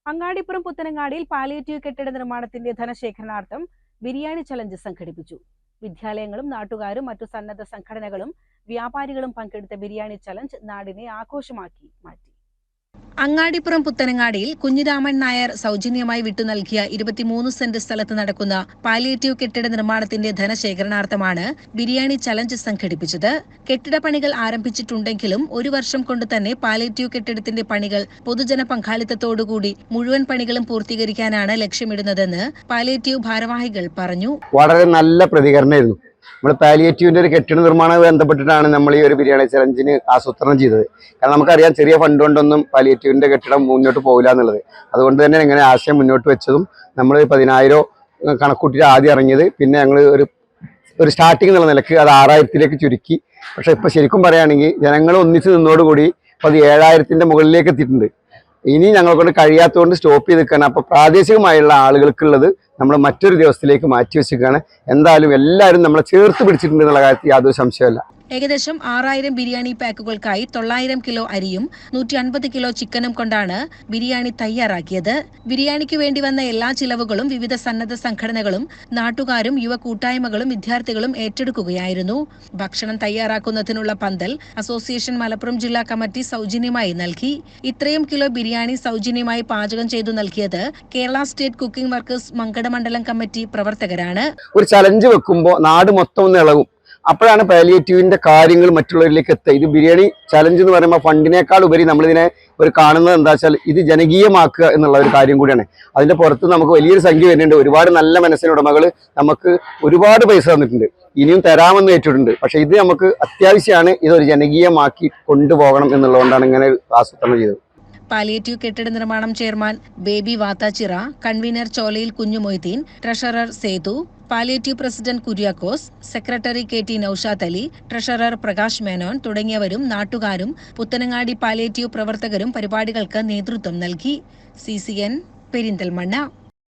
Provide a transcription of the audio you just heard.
Angadipuram പുത്തനങ്ങാടിയിൽ palliative കെട്ടിട നിർമ്മാണത്തിന്റെ ധനശേഖരണാർത്ഥം biryani challenge സംഘടിപ്പിച്ചു. വിദ്യാലയങ്ങളും നാട്ടുകാരും മറ്റു സന്നദ്ധ സംഘടനകളും വ്യാപാരികളും പങ്കെടുത്ത ബിരിയാണി ചലഞ്ച് നാടിനെ ആഘോഷമാക്കി മാറ്റി. അങ്ങാടിപ്പുറം പുത്തനങ്ങാടിയിൽ കുഞ്ഞിരാമൻ നായർ സൗജന്യമായി വിട്ടു നൽകിയ 23 സെന്റ് സ്ഥലത്ത് നടക്കുന്ന പാലിയേറ്റീവ് കെട്ടിട നിർമ്മാണത്തിന്റെ ധനശേഖരണാർത്ഥമാണ് ബിരിയാണി ചലഞ്ച് സംഘടിപ്പിച്ചത്. കെട്ടിടപ്പണികൾ ആരംഭിച്ചിട്ടുണ്ടെങ്കിലും 1 വർഷം കൊണ്ട് തന്നെ പാലിയേറ്റീവ് കെട്ടിടത്തിന്റെ പണികൾ പൊതുജന പങ്കാളിത്തത്തോടുകൂടി മുഴുവൻ പണികളും പൂർത്തീകരിക്കാനാണ് ലക്ഷ്യമിടുന്നതെന്ന് പാലിയേറ്റീവ് ഭാരവാഹികൾ പറഞ്ഞു. വളരെ നല്ല പ്രതികരണമായിരുന്നു. നമ്മൾ പാലിയേറ്റീവിൻ്റെ ഒരു കെട്ടിട നിർമ്മാണവുമായി ബന്ധപ്പെട്ടിട്ടാണ് നമ്മൾ ഈ ഒരു ബിരിയാണി ചലഞ്ചിന് ആസൂത്രണം ചെയ്തത്. കാരണം നമുക്കറിയാം ചെറിയ ഫണ്ട് കൊണ്ടൊന്നും പാലിയേറ്റീവിൻ്റെ കെട്ടിടം മുന്നോട്ട് പോകില്ല എന്നുള്ളത്. അതുകൊണ്ട് തന്നെ ഇങ്ങനെ ആശയം മുന്നോട്ട് വെച്ചതും നമ്മൾ 10,000 കണക്കൂട്ടിയിട്ട് ആദ്യം ഇറങ്ങിയത്. പിന്നെ ഞങ്ങൾ ഒരു സ്റ്റാർട്ടിംഗ് എന്നുള്ള നിലക്ക് അത് 6,000-ലേക്ക് ചുരുക്കി. പക്ഷേ ഇപ്പോൾ ശരിക്കും പറയുകയാണെങ്കിൽ ജനങ്ങൾ ഒന്നിച്ച് നിന്നോടുകൂടി അപ്പോൾ അത് 7,000-ൻ്റെ മുകളിലേക്ക് എത്തിയിട്ടുണ്ട്. ഇനി ഞങ്ങളെക്കൊണ്ട് കഴിയാത്തതുകൊണ്ട് സ്റ്റോപ്പ് ചെയ്ത് നിൽക്കുകയാണ്. അപ്പോൾ പ്രാദേശികമായുള്ള ആളുകൾക്കുള്ളത് നമ്മൾ മറ്റൊരു ദിവസത്തിലേക്ക് മാറ്റി വെച്ചിരിക്കുകയാണ്. എന്തായാലും എല്ലാവരും നമ്മളെ ചേർത്ത് പിടിച്ചിട്ടുണ്ട് എന്നുള്ള കാര്യത്തിൽ യാതൊരു സംശയമല്ല. ഏകദേശം 6,000 ബിരിയാണി പാക്കുകൾക്കായി 900 കിലോ അരിയും 150 കിലോ ചിക്കനും കൊണ്ടാണ് ബിരിയാണി തയ്യാറാക്കിയത്. ബിരിയാണിക്ക് വേണ്ടി വന്ന എല്ലാ ചിലവുകളും വിവിധ സന്നദ്ധ സംഘടനകളും നാട്ടുകാരും യുവ കൂട്ടായ്മകളും വിദ്യാർത്ഥികളും ഏറ്റെടുക്കുകയായിരുന്നു. ഭക്ഷണം തയ്യാറാക്കുന്നതിനുള്ള പന്തൽ അസോസിയേഷൻ മലപ്പുറം ജില്ലാ കമ്മിറ്റി സൗജന്യമായി നൽകി. ഇത്രയും കിലോ ബിരിയാണി സൗജന്യമായി പാചകം ചെയ്തു നൽകിയത് കേരള സ്റ്റേറ്റ് കുക്കിംഗ് വർക്കേഴ്സ് മങ്കടമണ്ഡലം കമ്മിറ്റി പ്രവർത്തകരാണ്. ഒരു ചലഞ്ച് വെക്കുമ്പോൾ നാട് മൊത്തം ഒന്ന് ഇളകും. അപ്പോഴാണ് പാലിയേറ്റീവിന്റെ കാര്യങ്ങൾ മറ്റുള്ളവരിലേക്ക് എത്തുക. ഇത് ബിരിയാണി ചലഞ്ച് എന്ന് പറയുമ്പോൾ ഫണ്ടിനേക്കാൾ ഉപരി നമ്മളിതിനെ കാണുന്നത് എന്താ വെച്ചാൽ ഇത് ജനകീയമാക്കുക എന്നുള്ള ഒരു കാര്യം കൂടിയാണ്. അതിന്റെ പുറത്ത് നമുക്ക് വലിയൊരു സംഖ്യ വരുന്നുണ്ട്. ഒരുപാട് നല്ല മനസ്സിനുടമകൾ നമുക്ക് ഒരുപാട് പൈസ തന്നിട്ടുണ്ട്, ഇനിയും തരാമെന്ന് ഏറ്റിട്ടുണ്ട്. പക്ഷെ ഇത് നമുക്ക് അത്യാവശ്യമാണ്. ഇതൊരു ജനകീയമാക്കി കൊണ്ടുപോകണം എന്നുള്ളതുകൊണ്ടാണ് ഇങ്ങനെ ആസൂത്രണം ചെയ്തത്. പാലിയേറ്റീവ് കെട്ടിട നിർമ്മാണം chairman Baby Vathachira, convener Cholayil Kunjumoideen, treasurer Sethu, palliative president Kuriakose, secretary KT Naushad Ali, treasurer Prakash Menon തുടങ്ങിയവരും നാട്ടുകാരും പുത്തനങ്ങാടി പാലിയേറ്റീവ് പ്രവർത്തകരും പരിപാടികൾക്ക് നേതൃത്വം നൽകി. CCN പെരിന്തൽമണ്ണ.